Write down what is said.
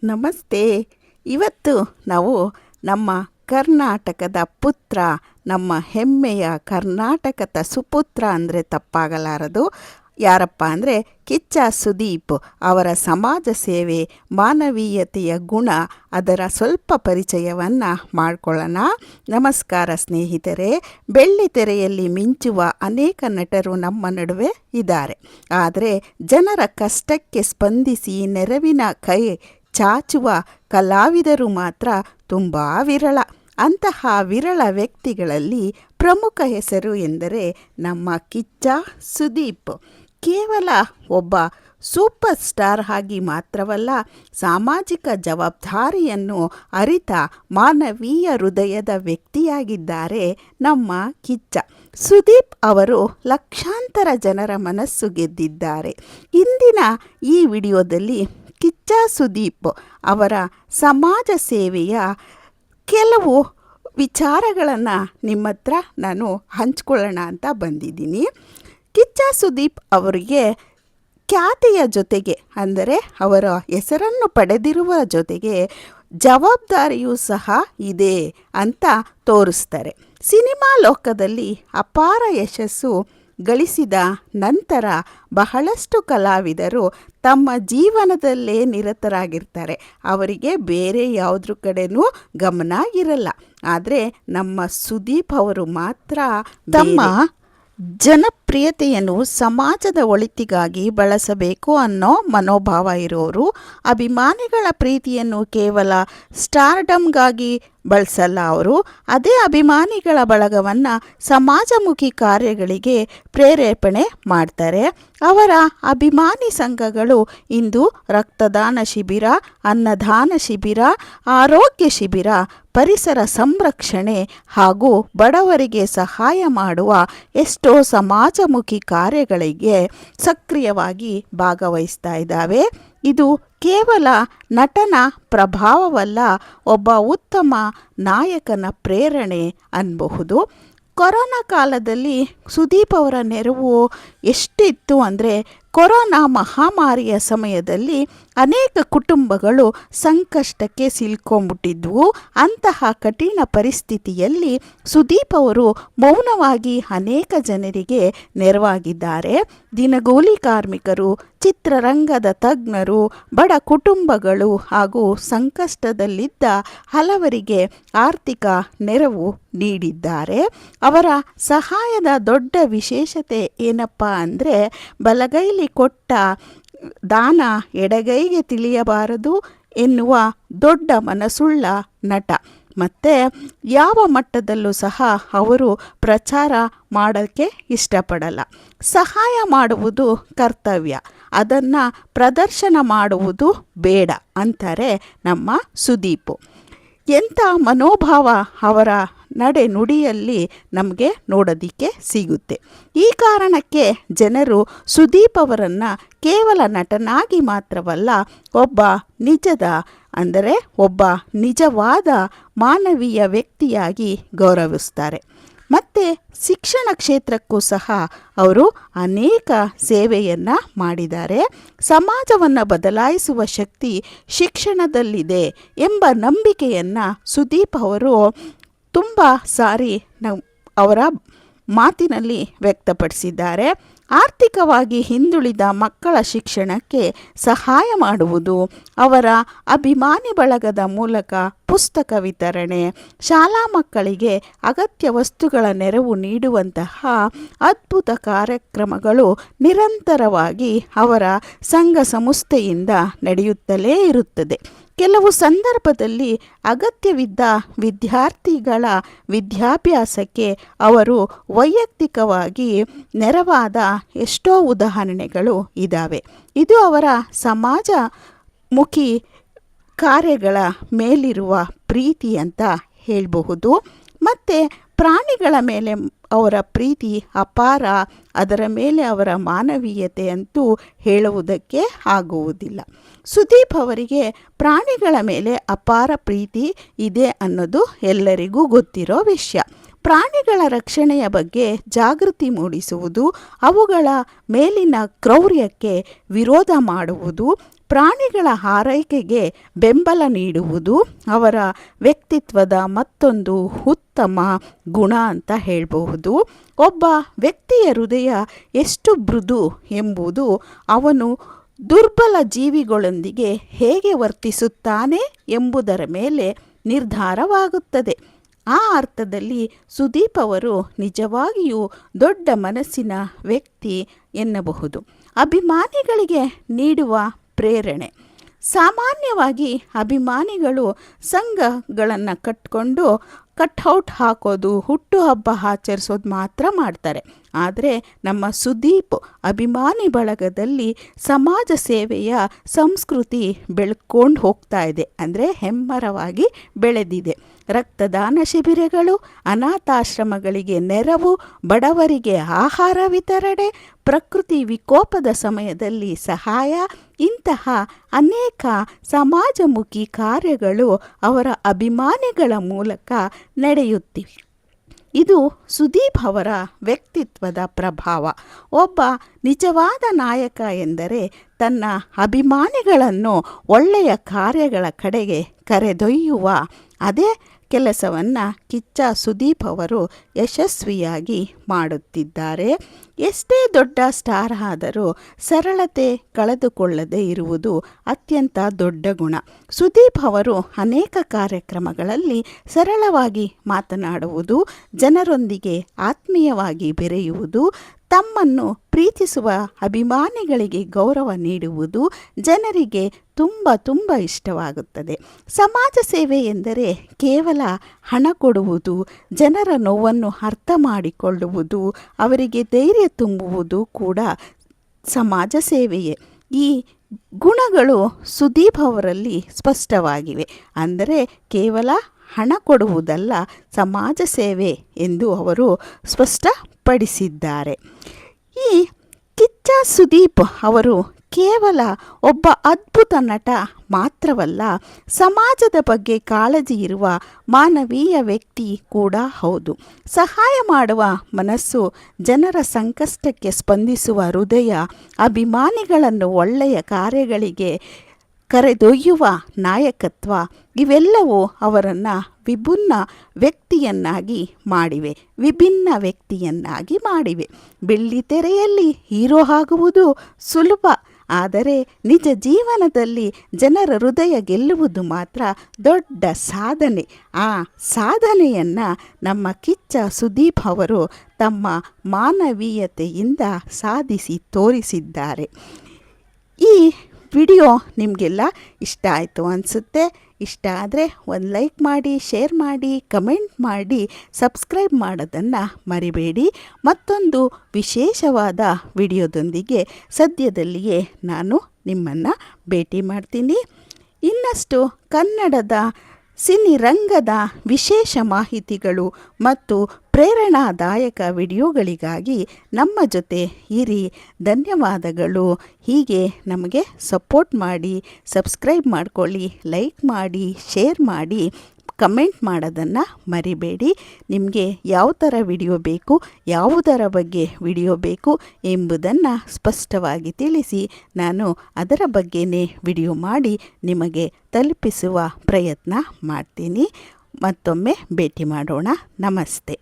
ನಮಸ್ತೆ. ಇವತ್ತು ನಾವು ನಮ್ಮ ಕರ್ನಾಟಕದ ಪುತ್ರ, ನಮ್ಮ ಹೆಮ್ಮೆಯ ಕರ್ನಾಟಕದ ಸುಪುತ್ರ ಅಂದರೆ ತಪ್ಪಾಗಲಾರದು. ಯಾರಪ್ಪ ಅಂದರೆ ಕಿಚ್ಚ ಸುದೀಪ್. ಅವರ ಸಮಾಜ ಸೇವೆ, ಮಾನವೀಯತೆಯ ಗುಣ, ಅದರ ಸ್ವಲ್ಪ ಪರಿಚಯವನ್ನು ಮಾಡಿಕೊಳ್ಳೋಣ. ನಮಸ್ಕಾರ ಸ್ನೇಹಿತರೆ. ಬೆಳ್ಳಿ ತೆರೆಯಲ್ಲಿ ಮಿಂಚುವ ಅನೇಕ ನಟರು ನಮ್ಮ ನಡುವೆ ಇದ್ದಾರೆ. ಆದರೆ ಜನರ ಕಷ್ಟಕ್ಕೆ ಸ್ಪಂದಿಸಿ ನೆರವಿನ ಕೈ ಚಾಚುವ ಕಲಾವಿದರು ಮಾತ್ರ ತುಂಬ ವಿರಳ. ಅಂತಹ ವಿರಳ ವ್ಯಕ್ತಿಗಳಲ್ಲಿ ಪ್ರಮುಖ ಹೆಸರು ಎಂದರೆ ನಮ್ಮ ಕಿಚ್ಚ ಸುದೀಪ್. ಕೇವಲ ಒಬ್ಬ ಸೂಪರ್ ಸ್ಟಾರ್ ಆಗಿ ಮಾತ್ರವಲ್ಲ, ಸಾಮಾಜಿಕ ಜವಾಬ್ದಾರಿಯನ್ನು ಅರಿತ ಮಾನವೀಯ ಹೃದಯದ ವ್ಯಕ್ತಿಯಾಗಿದ್ದಾರೆ ನಮ್ಮ ಕಿಚ್ಚ ಸುದೀಪ್. ಅವರು ಲಕ್ಷಾಂತರ ಜನರ ಮನಸ್ಸು ಗೆದ್ದಿದ್ದಾರೆ. ಇಂದಿನ ಈ ವಿಡಿಯೋದಲ್ಲಿ ಕಿಚ್ಚ ಸುದೀಪ್ ಅವರ ಸಮಾಜ ಸೇವೆಯ ಕೆಲವು ವಿಚಾರಗಳನ್ನು ನಿಮ್ಮ ಹತ್ರ ನಾನು ಹಂಚ್ಕೊಳ್ಳೋಣ ಅಂತ ಬಂದಿದ್ದೀನಿ. ಕಿಚ್ಚ ಸುದೀಪ್ ಅವರಿಗೆ ಖ್ಯಾತಿಯ ಜೊತೆಗೆ, ಅಂದರೆ ಅವರ ಹೆಸರನ್ನು ಪಡೆದಿರುವ ಜೊತೆಗೆ ಜವಾಬ್ದಾರಿಯೂ ಸಹ ಇದೆ ಅಂತ ತೋರಿಸ್ತಾರೆ. ಸಿನಿಮಾ ಲೋಕದಲ್ಲಿ ಅಪಾರ ಯಶಸ್ಸು ಗಳಿಸಿದ ನಂತರ ಬಹಳಷ್ಟು ಕಲಾವಿದರು ತಮ್ಮ ಜೀವನದಲ್ಲೇ ನಿರತರಾಗಿರ್ತಾರೆ. ಅವರಿಗೆ ಬೇರೆ ಯಾವುದ್ರ ಕಡೆನೂ ಗಮನ ಇರಲ್ಲ. ಆದರೆ ನಮ್ಮ ಸುದೀಪ್ ಅವರು ಮಾತ್ರ ತಮ್ಮ ಜನಪ್ರಿಯತೆಯನ್ನು ಸಮಾಜದ ಒಳಿತಿಗಾಗಿ ಬಳಸಬೇಕು ಅನ್ನೋ ಮನೋಭಾವ ಇರೋರು. ಅಭಿಮಾನಿಗಳ ಪ್ರೀತಿಯನ್ನು ಕೇವಲ ಸ್ಟಾರ್ಡಮ್ಗಾಗಿ ಬಳಸಲ್ಲ. ಅವರು ಅದೇ ಅಭಿಮಾನಿಗಳ ಬಳಗವನ್ನು ಸಮಾಜಮುಖಿ ಕಾರ್ಯಗಳಿಗೆ ಪ್ರೇರೇಪಣೆ ಮಾಡ್ತಾರೆ. ಅವರ ಅಭಿಮಾನಿ ಸಂಘಗಳು ಇಂದು ರಕ್ತದಾನ ಶಿಬಿರ, ಅನ್ನದಾನ ಶಿಬಿರ, ಆರೋಗ್ಯ ಶಿಬಿರ, ಪರಿಸರ ಸಂರಕ್ಷಣೆ ಹಾಗೂ ಬಡವರಿಗೆ ಸಹಾಯ ಮಾಡುವ ಎಷ್ಟೋ ಸಮಾಜಮುಖಿ ಕಾರ್ಯಗಳಿಗೆ ಸಕ್ರಿಯವಾಗಿ ಭಾಗವಹಿಸ್ತಾ ಇದ್ದಾವೆ. ಇದು ಕೇವಲ ನಟನ ಪ್ರಭಾವವಲ್ಲ, ಒಬ್ಬ ಉತ್ತಮ ನಾಯಕನ ಪ್ರೇರಣೆ ಅನ್ನಬಹುದು. ಕೊರೋನಾ ಕಾಲದಲ್ಲಿ ಸುದೀಪ್ ಅವರ ನೆರವು ಎಷ್ಟಿತ್ತು ಅಂದರೆ, ಕೊರೋನಾ ಮಹಾಮಾರಿಯ ಸಮಯದಲ್ಲಿ ಅನೇಕ ಕುಟುಂಬಗಳು ಸಂಕಷ್ಟಕ್ಕೆ ಸಿಲ್ಕೊಂಡ್ಬಿಟ್ಟಿದ್ವು. ಅಂತಹ ಕಠಿಣ ಪರಿಸ್ಥಿತಿಯಲ್ಲಿ ಸುದೀಪ್ ಅವರು ಮೌನವಾಗಿ ಅನೇಕ ಜನರಿಗೆ ನೆರವಾಗಿದ್ದಾರೆ. ದಿನಗೂಲಿ ಕಾರ್ಮಿಕರು, ಚಿತ್ರರಂಗದ ತಜ್ಞರು, ಬಡ ಕುಟುಂಬಗಳು ಹಾಗೂ ಸಂಕಷ್ಟದಲ್ಲಿದ್ದ ಹಲವರಿಗೆ ಆರ್ಥಿಕ ನೆರವು ನೀಡಿದ್ದಾರೆ. ಅವರ ಸಹಾಯದ ದೊಡ್ಡ ವಿಶೇಷತೆ ಏನಪ್ಪ ಅಂದರೆ, ಬಲಗೈಲಿ ಕೊಟ್ಟ ದಾನ ಎಡಗೈಗೆ ತಿಳಿಯಬಾರದು ಎನ್ನುವ ದೊಡ್ಡ ಮನಸ್ಸುಳ್ಳ ನಟ. ಮತ್ತು ಯಾವ ಮಟ್ಟದಲ್ಲೂ ಸಹ ಅವರು ಪ್ರಚಾರ ಮಾಡೋಕ್ಕೆ ಇಷ್ಟಪಡಲ್ಲ. ಸಹಾಯ ಮಾಡುವುದು ಕರ್ತವ್ಯ, ಅದನ್ನು ಪ್ರದರ್ಶನ ಮಾಡುವುದು ಬೇಡ ಅಂತಾರೆ ನಮ್ಮ ಸುದೀಪು. ಎಂಥ ಮನೋಭಾವ ಅವರ ನಡೆ ನುಡಿಯಲ್ಲಿ ನಮಗೆ ನೋಡೋದಕ್ಕೆ ಸಿಗುತ್ತೆ. ಈ ಕಾರಣಕ್ಕೆ ಜನರು ಸುದೀಪ್ ಅವರನ್ನು ಕೇವಲ ನಟನಾಗಿ ಮಾತ್ರವಲ್ಲ, ಒಬ್ಬ ನಿಜವಾದ ಮಾನವೀಯ ವ್ಯಕ್ತಿಯಾಗಿ ಗೌರವಿಸ್ತಾರೆ. ಮತ್ತು ಶಿಕ್ಷಣ ಕ್ಷೇತ್ರಕ್ಕೂ ಸಹ ಅವರು ಅನೇಕ ಸೇವೆಯನ್ನು ಮಾಡಿದ್ದಾರೆ. ಸಮಾಜವನ್ನು ಬದಲಾಯಿಸುವ ಶಕ್ತಿ ಶಿಕ್ಷಣದಲ್ಲಿದೆ ಎಂಬ ನಂಬಿಕೆಯನ್ನು ಸುದೀಪ್ ಅವರು ತುಂಬ ಸಾರಿ ಅವರ ಮಾತಿನಲ್ಲಿ ವ್ಯಕ್ತಪಡಿಸಿದ್ದಾರೆ. ಆರ್ಥಿಕವಾಗಿ ಹಿಂದುಳಿದ ಮಕ್ಕಳ ಶಿಕ್ಷಣಕ್ಕೆ ಸಹಾಯ ಮಾಡುವುದು, ಅವರ ಅಭಿಮಾನಿ ಬಳಗದ ಮೂಲಕ ಪುಸ್ತಕ ವಿತರಣೆ, ಶಾಲಾ ಮಕ್ಕಳಿಗೆ ಅಗತ್ಯ ವಸ್ತುಗಳ ನೆರವು ನೀಡುವಂತಹ ಅದ್ಭುತ ಕಾರ್ಯಕ್ರಮಗಳು ನಿರಂತರವಾಗಿ ಅವರ ಸಂಘ ಸಂಸ್ಥೆಯಿಂದ ನಡೆಯುತ್ತಲೇ ಇರುತ್ತದೆ. ಕೆಲವು ಸಂದರ್ಭದಲ್ಲಿ ಅಗತ್ಯವಿದ್ದ ವಿದ್ಯಾರ್ಥಿಗಳ ವಿದ್ಯಾಭ್ಯಾಸಕ್ಕೆ ಅವರು ವೈಯಕ್ತಿಕವಾಗಿ ನೆರವಾದ ಎಷ್ಟೋ ಉದಾಹರಣೆಗಳು ಇದ್ದಾವೆ. ಇದು ಅವರ ಸಮಾಜಮುಖಿ ಕಾರ್ಯಗಳ ಮೇಲಿರುವ ಪ್ರೀತಿ ಅಂತ ಹೇಳಬಹುದು. ಮತ್ತು ಪ್ರಾಣಿಗಳ ಮೇಲೆ ಅವರ ಪ್ರೀತಿ ಅಪಾರ. ಅದರ ಮೇಲೆ ಅವರ ಮಾನವೀಯತೆ ಅಂತೂ ಹೇಳುವುದಕ್ಕೆ ಆಗುವುದಿಲ್ಲ. ಸುದೀಪ್ ಅವರಿಗೆ ಪ್ರಾಣಿಗಳ ಮೇಲೆ ಅಪಾರ ಪ್ರೀತಿ ಇದೆ ಅನ್ನೋದು ಎಲ್ಲರಿಗೂ ಗೊತ್ತಿರೋ ವಿಷಯ. ಪ್ರಾಣಿಗಳ ರಕ್ಷಣೆಯ ಬಗ್ಗೆ ಜಾಗೃತಿ ಮೂಡಿಸುವುದು, ಅವುಗಳ ಮೇಲಿನ ಕ್ರೌರ್ಯಕ್ಕೆ ವಿರೋಧ ಮಾಡುವುದು, ಪ್ರಾಣಿಗಳ ಆರೈಕೆಗೆ ಬೆಂಬಲ ನೀಡುವುದು ಅವರ ವ್ಯಕ್ತಿತ್ವದ ಮತ್ತೊಂದು ಉತ್ತಮ ಗುಣ ಅಂತ ಹೇಳಬಹುದು. ಒಬ್ಬ ವ್ಯಕ್ತಿಯ ಹೃದಯ ಎಷ್ಟು ಮೃದು ಎಂಬುದು ಅವನು ದುರ್ಬಲ ಜೀವಿಗಳೊಂದಿಗೆ ಹೇಗೆ ವರ್ತಿಸುತ್ತಾನೆ ಎಂಬುದರ ಮೇಲೆ ನಿರ್ಧಾರವಾಗುತ್ತದೆ. ಆ ಅರ್ಥದಲ್ಲಿ ಸುದೀಪ್ ಅವರು ನಿಜವಾಗಿಯೂ ದೊಡ್ಡ ಮನಸ್ಸಿನ ವ್ಯಕ್ತಿ ಎನ್ನಬಹುದು. ಅಭಿಮಾನಿಗಳಿಗೆ ನೀಡುವ ಪ್ರೇರಣೆ. ಸಾಮಾನ್ಯವಾಗಿ ಅಭಿಮಾನಿಗಳು ಸಂಘಗಳನ್ನು ಕಟ್ಕೊಂಡು ಕಟ್ಔಟ್ ಹಾಕೋದು, ಹುಟ್ಟುಹಬ್ಬ ಆಚರಿಸೋದು ಮಾತ್ರ ಮಾಡ್ತಾರೆ. ಆದರೆ ನಮ್ಮ ಸುದೀಪ್ ಅಭಿಮಾನಿ ಬಳಗದಲ್ಲಿ ಸಮಾಜ ಸೇವೆಯ ಸಂಸ್ಕೃತಿ ಬೆಳ್ಕೊಂಡು ಹೋಗ್ತಾ ಇದೆ, ಅಂದರೆ ಹೆಮ್ಮರವಾಗಿ ಬೆಳೆದಿದೆ. ರಕ್ತದಾನ ಶಿಬಿರಗಳು, ಅನಾಥಾಶ್ರಮಗಳಿಗೆ ನೆರವು, ಬಡವರಿಗೆ ಆಹಾರ ವಿತರಣೆ, ಪ್ರಕೃತಿ ವಿಕೋಪದ ಸಮಯದಲ್ಲಿ ಸಹಾಯ, ಇಂತಹ ಅನೇಕ ಸಮಾಜಮುಖಿ ಕಾರ್ಯಗಳು ಅವರ ಅಭಿಮಾನಿಗಳ ಮೂಲಕ ನಡೆಯುತ್ತಿವೆ. ಇದು ಸುದೀಪ್ ಅವರ ವ್ಯಕ್ತಿತ್ವದ ಪ್ರಭಾವ. ಒಬ್ಬ ನಿಜವಾದ ನಾಯಕ ಎಂದರೆ ತನ್ನ ಅಭಿಮಾನಿಗಳನ್ನು ಒಳ್ಳೆಯ ಕಾರ್ಯಗಳ ಕಡೆಗೆ ಕರೆದೊಯ್ಯುವ ಅದೇ ಕೆಲಸವನ್ನು ಕಿಚ್ಚ ಸುದೀಪ್ ಅವರು ಯಶಸ್ವಿಯಾಗಿ ಮಾಡುತ್ತಿದ್ದಾರೆ. ಎಷ್ಟೇ ದೊಡ್ಡ ಸ್ಟಾರ್ ಆದರೂ ಸರಳತೆ ಕಳೆದುಕೊಳ್ಳದೆ ಇರುವುದು ಅತ್ಯಂತ ದೊಡ್ಡ ಗುಣ. ಸುದೀಪ್ ಅವರು ಅನೇಕ ಕಾರ್ಯಕ್ರಮಗಳಲ್ಲಿ ಸರಳವಾಗಿ ಮಾತನಾಡುವುದು, ಜನರೊಂದಿಗೆ ಆತ್ಮೀಯವಾಗಿ ಬೆರೆಯುವುದು, ತಮ್ಮನ್ನು ಪ್ರೀತಿಸುವ ಅಭಿಮಾನಿಗಳಿಗೆ ಗೌರವ ನೀಡುವುದು ಜನರಿಗೆ ತುಂಬ ಇಷ್ಟವಾಗುತ್ತದೆ. ಸಮಾಜ ಸೇವೆ ಎಂದರೆ ಕೇವಲ ಹಣ ಕೊಡುವುದು, ಜನರ ನೋವನ್ನು ಅರ್ಥ ಮಾಡಿಕೊಳ್ಳುವುದು, ಅವರಿಗೆ ಧೈರ್ಯ ತುಂಬುವುದು ಕೂಡ ಸಮಾಜ ಸೇವೆಯೇ. ಈ ಗುಣಗಳು ಸುದೀಪ್ ಅವರಲ್ಲಿ ಸ್ಪಷ್ಟವಾಗಿವೆ. ಅಂದರೆ ಕೇವಲ ಹಣ ಕೊಡುವುದಲ್ಲ, ಸಮಾಜ ಸೇವೆ ಎಂದು ಅವರು ಸ್ಪಷ್ಟಪಡಿಸಿದ್ದಾರೆ. ಈ ಕಿಚ್ಚ ಸುದೀಪ್ ಅವರು ಕೇವಲ ಒಬ್ಬ ಅದ್ಭುತ ನಟ ಮಾತ್ರವಲ್ಲ, ಸಮಾಜದ ಬಗ್ಗೆ ಕಾಳಜಿ ಇರುವ ಮಾನವೀಯ ವ್ಯಕ್ತಿ ಕೂಡ ಹೌದು. ಸಹಾಯ ಮಾಡುವ ಮನಸ್ಸು, ಜನರ ಸಂಕಷ್ಟಕ್ಕೆ ಸ್ಪಂದಿಸುವ ಹೃದಯ, ಅಭಿಮಾನಿಗಳನ್ನು ಒಳ್ಳೆಯ ಕಾರ್ಯಗಳಿಗೆ ಕರೆದೊಯ್ಯುವ ನಾಯಕತ್ವ, ಇವೆಲ್ಲವೂ ಅವರನ್ನು ವಿಭಿನ್ನ ವ್ಯಕ್ತಿಯನ್ನಾಗಿ ಮಾಡಿವೆ. ಬೆಳ್ಳಿತೆರೆಯಲ್ಲಿ ಹೀರೋ ಆಗುವುದು ಸುಲಭ, ಆದರೆ ನಿಜ ಜೀವನದಲ್ಲಿ ಜನರ ಹೃದಯ ಗೆಲ್ಲುವುದು ಮಾತ್ರ ದೊಡ್ಡ ಸಾಧನೆ. ಆ ಸಾಧನೆಯನ್ನು ನಮ್ಮ ಕಿಚ್ಚ ಸುದೀಪ್ ಅವರು ತಮ್ಮ ಮಾನವೀಯತೆಯಿಂದ ಸಾಧಿಸಿ ತೋರಿಸಿದ್ದಾರೆ. ಈ ವಿಡಿಯೋ ನಿಮಗೆಲ್ಲ ಇಷ್ಟ ಆಯಿತು ಅನಿಸುತ್ತೆ. ಇಷ್ಟ ಆದರೆ ಒಂದು ಲೈಕ್ ಮಾಡಿ, ಶೇರ್ ಮಾಡಿ, ಕಮೆಂಟ್ ಮಾಡಿ, ಸಬ್ಸ್ಕ್ರೈಬ್ ಮಾಡೋದನ್ನು ಮರಿಬೇಡಿ. ಮತ್ತೊಂದು ವಿಶೇಷವಾದ ವಿಡಿಯೋದೊಂದಿಗೆ ಸದ್ಯದಲ್ಲಿಯೇ ನಾನು ನಿಮ್ಮನ್ನು ಭೇಟಿ ಮಾಡ್ತೀನಿ. ಇನ್ನಷ್ಟು ಕನ್ನಡದ ಸಿನಿರಂಗದ ವಿಶೇಷ ಮಾಹಿತಿಗಳು ಮತ್ತು ಪ್ರೇರಣಾದಾಯಕ ವಿಡಿಯೋಗಳಿಗಾಗಿ ನಮ್ಮ ಜೊತೆ ಇರಿ. ಧನ್ಯವಾದಗಳು. ಹೀಗೆ ನಮಗೆ ಸಪೋರ್ಟ್ ಮಾಡಿ, ಸಬ್ಸ್ಕ್ರೈಬ್ ಮಾಡಿಕೊಳ್ಳಿ, ಲೈಕ್ ಮಾಡಿ, ಶೇರ್ ಮಾಡಿ, ಕಮೆಂಟ್ ಮಾಡೋದನ್ನು ಮರಿಬೇಡಿ. ನಿಮಗೆ ಯಾವ ಥರ ವಿಡಿಯೋ ಬೇಕು, ಯಾವುದರ ಬಗ್ಗೆ ವಿಡಿಯೋ ಬೇಕು ಎಂಬುದನ್ನು ಸ್ಪಷ್ಟವಾಗಿ ತಿಳಿಸಿ, ನಾನು ಅದರ ಬಗ್ಗೆನೇ ವಿಡಿಯೋ ಮಾಡಿ ನಿಮಗೆ ತಲುಪಿಸುವ ಪ್ರಯತ್ನ ಮಾಡ್ತೀನಿ. ಮತ್ತೊಮ್ಮೆ ಭೇಟಿ ಮಾಡೋಣ. ನಮಸ್ತೆ.